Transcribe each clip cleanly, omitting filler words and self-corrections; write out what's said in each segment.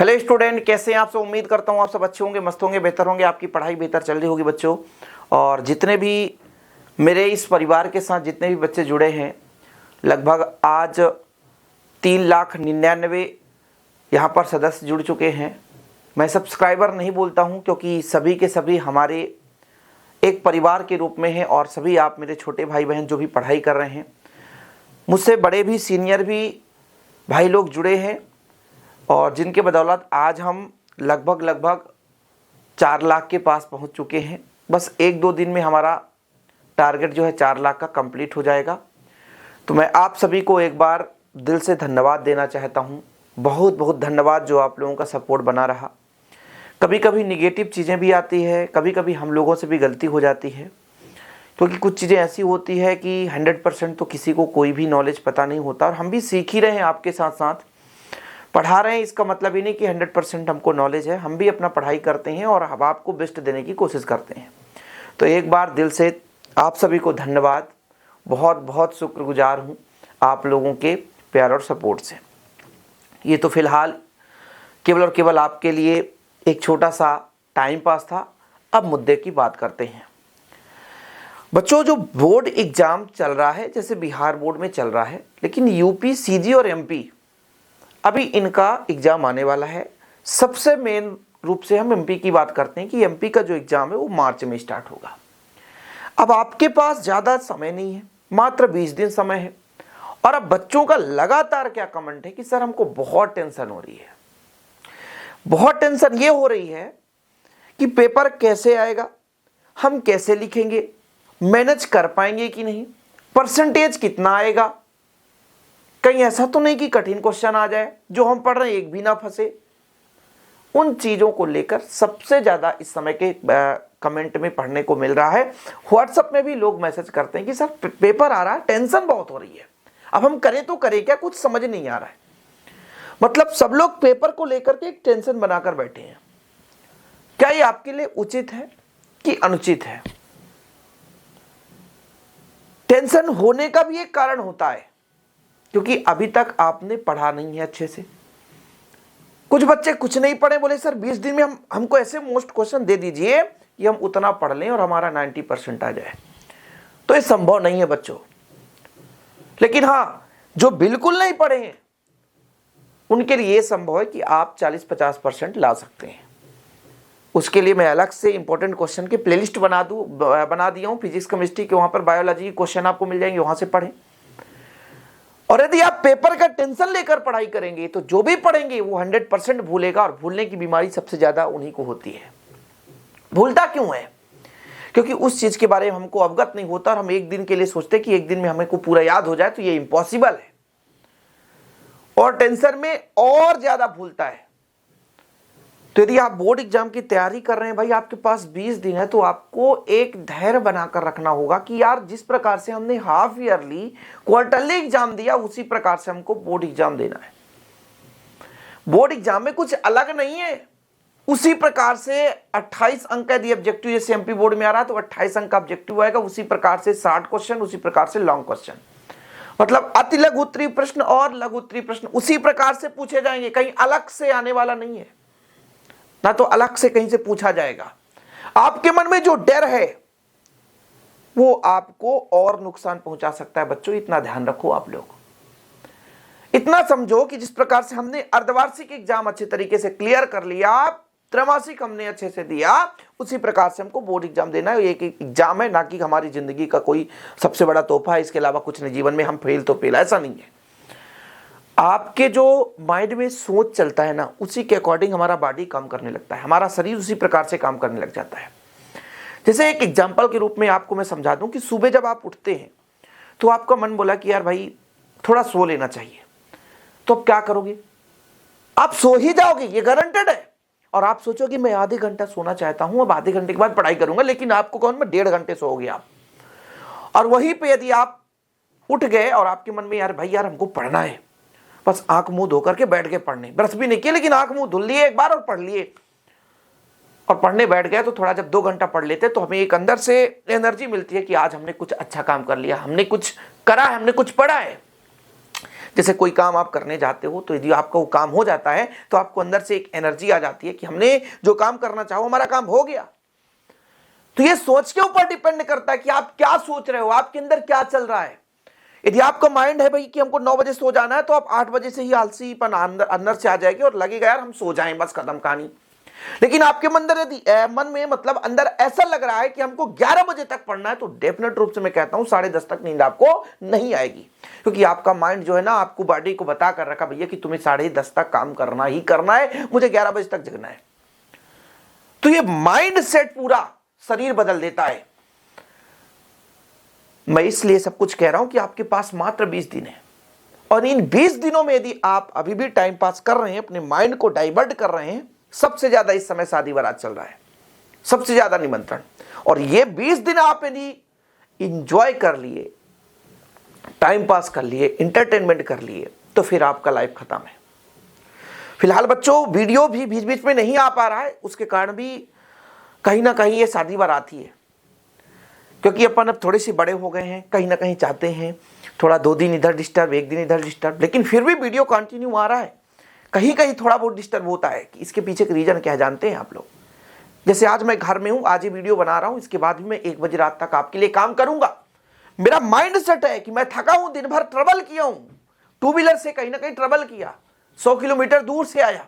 Hello student, कैसे हैं आप सब। उम्मीद करता हूँ आप सब अच्छे होंगे, मस्त होंगे, बेहतर होंगे, आपकी पढ़ाई बेहतर चल रही होगी बच्चों। और जितने भी मेरे इस परिवार के साथ जितने भी बच्चे जुड़े हैं, लगभग आज 3,99,000 यहाँ पर सदस्य जुड़ चुके हैं। मैं सब्सक्राइबर नहीं बोलता हूँ क्योंकि सभी के सभी हमारे एक परिवार के रूप में हैं और सभी आप मेरे छोटे भाई बहन जो भी पढ़ाई कर रहे हैं, मुझसे बड़े भी सीनियर भी भाई लोग जुड़े हैं और जिनके बदौलत आज हम लगभग 4 लाख के पास पहुंच चुके हैं। बस 1-2 दिन में हमारा टारगेट जो है 4 लाख का कंप्लीट हो जाएगा। तो मैं आप सभी को एक बार दिल से धन्यवाद देना चाहता हूं। बहुत बहुत धन्यवाद जो आप लोगों का सपोर्ट बना रहा। कभी कभी निगेटिव चीज़ें भी आती है, कभी कभी हम लोगों से भी गलती हो जाती है, क्योंकि कुछ चीज़ें ऐसी होती है कि 100% तो किसी को कोई भी नॉलेज पता नहीं होता और हम भी सीख ही रहे हैं, आपके साथ साथ पढ़ा रहे हैं। इसका मतलब ही नहीं कि 100% हमको नॉलेज है, हम भी अपना पढ़ाई करते हैं और हम आपको बेस्ट देने की कोशिश करते हैं। तो एक बार दिल से आप सभी को धन्यवाद, बहुत बहुत शुक्रगुजार हूँ आप लोगों के प्यार और सपोर्ट से। ये तो फिलहाल केवल और केवल आपके लिए एक छोटा सा टाइम पास था। अब मुद्दे की बात करते हैं बच्चों। जो बोर्ड एग्जाम चल रहा है, जैसे बिहार बोर्ड में चल रहा है, लेकिन यूपी, सीजी और एमपी अभी इनका एग्ज़ाम आने वाला है। सबसे मेन रूप से हम एमपी की बात करते हैं कि एमपी का जो एग्ज़ाम है वो मार्च में स्टार्ट होगा। अब आपके पास ज़्यादा समय नहीं है, मात्र 20 दिन समय है। और अब बच्चों का लगातार क्या कमेंट है कि सर हमको बहुत टेंशन हो रही है। बहुत टेंशन ये हो रही है कि पेपर कैसे आएगा, हम कैसे लिखेंगे, मैनेज कर पाएंगे कि नहीं, परसेंटेज कितना आएगा, कहीं ऐसा तो नहीं कि कठिन क्वेश्चन आ जाए जो हम पढ़ रहे हैं एक भी ना फंसे। उन चीज़ों को लेकर सबसे ज़्यादा इस समय के कमेंट में पढ़ने को मिल रहा है। व्हाट्सएप में भी लोग मैसेज करते हैं कि सर पेपर आ रहा है, टेंशन बहुत हो रही है, अब हम करें तो करें क्या, कुछ समझ नहीं आ रहा है। मतलब सब लोग पेपर को लेकर के एक टेंशन बनाकर बैठे हैं। क्या ये आपके लिए उचित है कि अनुचित है? टेंशन होने का भी एक कारण होता है क्योंकि अभी तक आपने पढ़ा नहीं है अच्छे से। कुछ बच्चे कुछ नहीं पढ़े, बोले सर 20 दिन में हमको ऐसे मोस्ट क्वेश्चन दे दीजिए कि हम उतना पढ़ लें और हमारा 90% आ जाए। तो ये संभव नहीं है बच्चों। लेकिन हाँ, जो बिल्कुल नहीं पढ़े हैं उनके लिए ये संभव है कि आप 40-50% ला सकते हैं। उसके लिए मैं अलग से इंपॉर्टेंट क्वेश्चन की प्लेलिस्ट बना दिया हूँ। फिजिक्स, केमिस्ट्री के, वहां पर बायोलॉजी के क्वेश्चन आपको मिल जाएंगे, वहां से पढ़ें। और यदि आप पेपर का टेंशन लेकर पढ़ाई करेंगे तो जो भी पढ़ेंगे वो 100% भूलेगा, और भूलने की बीमारी सबसे ज्यादा उन्हीं को होती है। भूलता क्यों है? क्योंकि उस चीज के बारे में हमको अवगत नहीं होता और हम एक दिन के लिए सोचते कि एक दिन में हमें को पूरा याद हो जाए, तो ये इम्पॉसिबल है। और टेंशन में और ज्यादा भूलता है। तो यदि आप बोर्ड एग्जाम की तैयारी कर रहे हैं भाई, आपके पास 20 दिन है, तो आपको एक धैर्य बनाकर रखना होगा कि यार जिस प्रकार से हमने हाफ ईयरली, क्वार्टरली एग्जाम दिया, उसी प्रकार से हमको बोर्ड एग्जाम देना है। बोर्ड एग्जाम में कुछ अलग नहीं है। उसी प्रकार से 28 अंक का यदि ऑब्जेक्टिव, जैसे एमपी बोर्ड में आ रहा है तो 28 अंक का ऑब्जेक्टिव आएगा। उसी प्रकार से 60 क्वेश्चन, उसी प्रकार से लॉन्ग क्वेश्चन, मतलब अति लघु उत्तरीय प्रश्न और लघु उत्तरीय प्रश्न उसी प्रकार से पूछे जाएंगे। कहीं अलग से आने वाला नहीं है, ना तो अलग से कहीं से पूछा जाएगा। आपके मन में जो डर है वो आपको और नुकसान पहुंचा सकता है बच्चों। इतना ध्यान रखो आप लोग। इतना समझो कि जिस प्रकार से हमने अर्धवार्षिक एग्जाम अच्छे तरीके से क्लियर कर लिया, त्रैमासिक हमने अच्छे से दिया, उसी प्रकार से हमको बोर्ड एग्जाम देना है। एक एग्जाम है, ना कि हमारी जिंदगी का कोई सबसे बड़ा तोहफा है। इसके अलावा कुछ नहीं जीवन में, हम फेल तो फेल, ऐसा नहीं है। आपके जो माइंड में सोच चलता है ना, उसी के अकॉर्डिंग हमारा बॉडी काम करने लगता है, हमारा शरीर उसी प्रकार से काम करने लग जाता है। जैसे एक एग्जांपल के रूप में आपको मैं समझा दूं कि सुबह जब आप उठते हैं तो आपका मन बोला कि यार भाई थोड़ा सो लेना चाहिए, तो आप क्या करोगे? आप सो ही जाओगे, ये गारंटेड है। और आप सोचोगे मैं आधे घंटा सोना चाहता हूं, अब आधे घंटे के बाद पढ़ाई करूंगा, लेकिन आपको कौन में 1.5 घंटे सोओगे आप। और वहीं पे यदि आप उठ गए और आपके मन में यार भाई यार हमको पढ़ना है, बस आंख मुंह धोकर के बैठ गए पढ़ने, ब्रश भी नहीं किया, लेकिन आंख मुंह धुल लिए एक बार और पढ़ लिए और पढ़ने बैठ गए, तो थोड़ा जब 2 घंटा पढ़ लेते तो हमें एक अंदर से एनर्जी मिलती है कि आज हमने कुछ अच्छा काम कर लिया, हमने कुछ करा है, हमने कुछ पढ़ा है। जैसे कोई काम आप करने जाते हो तो यदि आपका वो काम हो जाता है तो आपको अंदर से एक एनर्जी आ जाती है कि हमने जो काम करना चाहो हमारा काम हो गया। तो ये सोच के ऊपर डिपेंड करता है कि आप क्या सोच रहे हो, आपके अंदर क्या चल रहा है। यदि आपका माइंड है भाई कि हमको 9 बजे सो जाना है तो आप 8 बजे से ही आलसीपन अंदर से आ जाएगी और लगेगा यार हम सो जाएं बस, खत्म कहानी। लेकिन आपके मन में मतलब अंदर ऐसा लग रहा है कि हमको 11 बजे तक पढ़ना है, तो डेफिनेट रूप से मैं कहता हूं 10:30 तक नींद आपको नहीं आएगी, क्योंकि आपका माइंड जो है ना आपको बॉडी को बता कर रखा भैया कि तुम्हें 10:30 तक काम करना ही करना है, मुझे 11 बजे तक जगना है। तो ये माइंड सेट पूरा शरीर बदल देता है। मैं इसलिए सब कुछ कह रहा हूं कि आपके पास मात्र 20 दिन है और इन 20 दिनों में यदि आप अभी भी टाइम पास कर रहे हैं, अपने माइंड को डाइवर्ट कर रहे हैं, सबसे ज्यादा इस समय शादी बारात चल रहा है, सबसे ज्यादा निमंत्रण, और ये 20 दिन आप यदि इंजॉय कर लिए, टाइम पास कर लिए, इंटरटेनमेंट कर लिए, तो फिर आपका लाइफ खत्म है। फिलहाल बच्चों वीडियो भी बीच बीच में नहीं आ पा रहा है, उसके कारण भी कहीं ना कहीं ये शादी बारात ही है, क्योंकि अपन अब थोड़े से बड़े हो गए हैं, कहीं ना कहीं चाहते हैं थोड़ा 2 दिन इधर डिस्टर्ब, 1 दिन इधर डिस्टर्ब, लेकिन फिर भी वीडियो कंटिन्यू आ रहा है। कहीं कहीं थोड़ा बहुत डिस्टर्ब होता है कि इसके पीछे का रीजन क्या है जानते हैं आप लोग? जैसे आज मैं घर में हूं, आज ये वीडियो बना रहा हूं, इसके बाद भी मैं 1 बजे रात तक आपके लिए काम करूंगा। मेरा माइंड सेट है कि मैं थका हूं, दिन भर ट्रेवल किया हूं, 2 व्हीलर से कहीं ना कहीं ट्रेवल किया, 100 किलोमीटर दूर से आया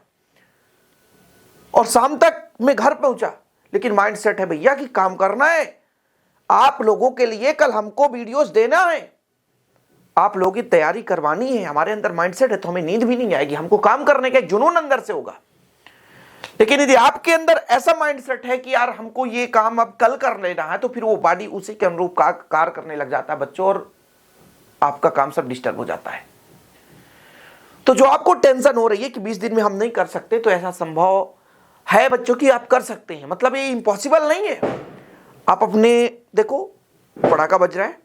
और शाम तक मैं घर पहुंचा, लेकिन माइंड सेट है भैया कि काम करना है, आप लोगों के लिए कल हमको वीडियोस देना है, आप लोगों की तैयारी करवानी है। हमारे अंदर माइंडसेट है तो हमें नींद भी नहीं आएगी, हमको काम करने का जुनून अंदर से होगा। लेकिन यदि आपके अंदर ऐसा माइंडसेट है कि यार हमको ये काम अब कल कर लेना है, तो फिर वो बॉडी उसी के अनुरूप कार्य करने लग जाता है बच्चों, और आपका काम सब डिस्टर्ब हो जाता है। तो जो आपको टेंशन हो रही है कि 20 दिन में हम नहीं कर सकते, तो ऐसा संभव है बच्चों कि आप कर सकते हैं, मतलब ये इम्पॉसिबल नहीं है। आप अपने देखो पटाखा बज रहा है,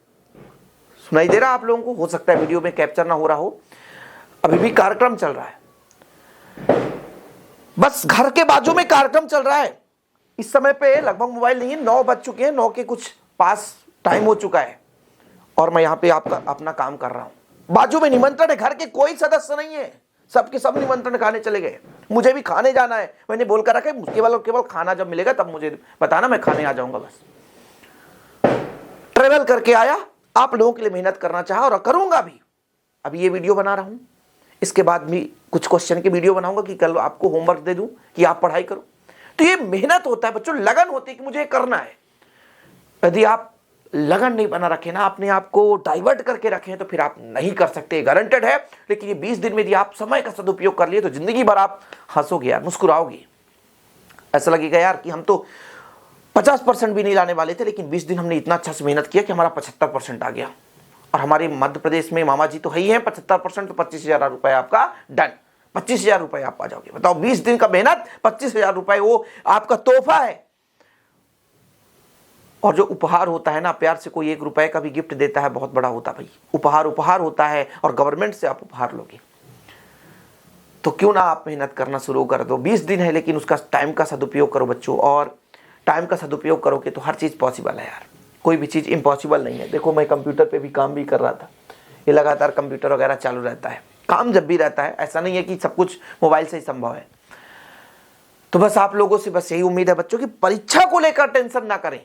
सुनाई दे रहा है आप लोगों को, हो सकता है वीडियो में कैप्चर ना हो रहा हो, अभी भी कार्यक्रम चल रहा है, बस घर के बाजू में कार्यक्रम चल रहा है। इस समय पे लगभग मोबाइल नहीं है, 9 बज चुके हैं, 9 के कुछ पास टाइम हो चुका है और मैं यहाँ पे आपका अपना काम कर रहा हूं। बाजू में निमंत्रण है, घर के कोई सदस्य नहीं है, सबके सब निमंत्रण खाने चले गए। मुझे भी खाने जाना है, मैंने बोलकर रखा है केवल और केवल खाना जब मिलेगा तब मुझे बताना, मैं खाने आ जाऊंगा। बस ट्रेवल करके आया, आप लोगों के लिए मेहनत करना चाहा और करूंगा भी। अभी ये वीडियो बना रहा हूं, इसके बाद भी कुछ क्वेश्चन की वीडियो बनाऊंगा कि कल आपको होमवर्क दे दूं कि आप पढ़ाई करो। तो ये मेहनत होता है बच्चों, लगन होती है कि मुझे करना है। यदि आप लगन नहीं बना रखे ना, अपने आप को डाइवर्ट करके रखें, तो फिर आप नहीं कर सकते, गारंटेड है। लेकिन ये 20 दिन में यदि आप समय का सदुपयोग कर लिए तो जिंदगी भर आप हंसोगे यार, मुस्कुराओगे। ऐसा लगेगा यार कि हम तो 50% भी नहीं लाने वाले थे, लेकिन 20 दिन हमने इतना अच्छा से मेहनत किया कि हमारा 75% आ गया। और हमारे मध्य प्रदेश में मामा जी तो है ही है, 75% तो 25,000 रुपए आपका डन, 25,000 रुपए आप आ जाओगे। बताओ 20 दिन का मेहनत, 25,000 रुपए वो आपका तोहफा है। और जो उपहार होता है ना, प्यार से कोई 1 रुपए का भी गिफ्ट देता है, बहुत बड़ा होता है भाई। उपहार होता है और गवर्नमेंट से आप उपहार लोगे, तो क्यों ना आप मेहनत करना शुरू कर दो। 20 दिन है, लेकिन उसका टाइम का सदुपयोग करो बच्चों, और टाइम का सदुपयोग करोगे तो हर चीज़ पॉसिबल है यार, कोई भी चीज़ इम्पॉसिबल नहीं है। देखो मैं कंप्यूटर पे भी काम भी कर रहा था, ये लगातार कंप्यूटर वगैरह चालू रहता है, काम जब भी रहता है, ऐसा नहीं है कि सब कुछ मोबाइल से ही संभव है। तो बस आप लोगों से बस यही उम्मीद है बच्चों कि परीक्षा को लेकर टेंशन ना करें।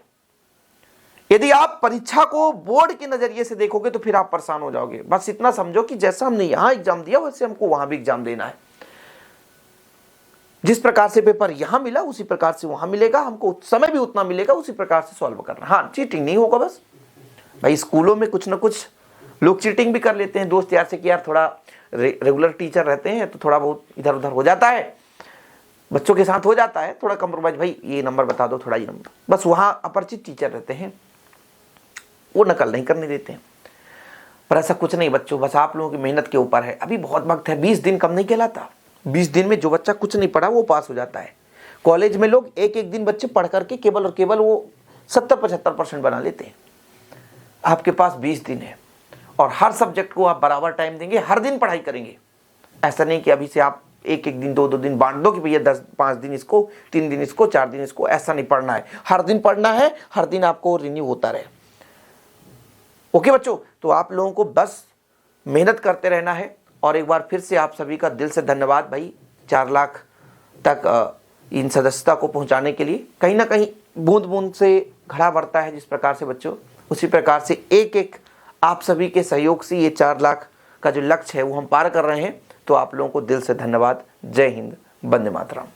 यदि आप परीक्षा को बोर्ड के नजरिए से देखोगे तो फिर आप परेशान हो जाओगे। बस इतना समझो कि जैसा हमने यहां एग्जाम दिया वैसे हमको वहां भी एग्जाम देना है, जिस प्रकार से पेपर यहां मिला उसी प्रकार से वहां मिलेगा, हमको समय भी उतना मिलेगा, उसी प्रकार से सॉल्व करना। हाँ, चीटिंग नहीं होगा बस भाई। स्कूलों में कुछ ना कुछ लोग चीटिंग भी कर लेते हैं, दोस्त यार से कि यार थोड़ा रेगुलर टीचर रहते हैं तो थोड़ा बहुत इधर उधर हो जाता है, बच्चों के साथ हो जाता है थोड़ा कंप्रोमाइज, भाई ये नंबर बता दो, थोड़ा ये नंबर, बस वहां अपरिचित टीचर रहते हैं, वो नकल नहीं करने देते हैं। पर ऐसा कुछ नहीं बच्चों, बस आप लोगों की मेहनत के ऊपर है। अभी बहुत वक्त है, 20 दिन कम नहीं कहलाता। 20 दिन में जो बच्चा कुछ नहीं पढ़ा वो पास हो जाता है। कॉलेज में लोग एक एक दिन बच्चे पढ़ करके केवल और केवल वो 70-75% बना लेते हैं। आपके पास 20 दिन है और हर सब्जेक्ट को आप बराबर टाइम देंगे, हर दिन पढ़ाई करेंगे। ऐसा नहीं कि अभी से आप एक एक दिन 2-2 दिन बांट दो कि भैया 5 दिन इसको, 3 दिन इसको, 4 दिन इसको, ऐसा नहीं पढ़ना है। हर दिन पढ़ना है, हर दिन आपको रिन्यू होता रहे। ओके बच्चों, तो आप लोगों को बस मेहनत करते रहना है और एक बार फिर से आप सभी का दिल से धन्यवाद भाई, 4 लाख तक इन सदस्यता को पहुंचाने के लिए। कहीं ना कहीं बूंद बूंद से घड़ा भरता है, जिस प्रकार से बच्चों, उसी प्रकार से एक एक आप सभी के सहयोग से ये 4 लाख का जो लक्ष्य है वो हम पार कर रहे हैं। तो आप लोगों को दिल से धन्यवाद। जय हिंद, वंदे मातरम।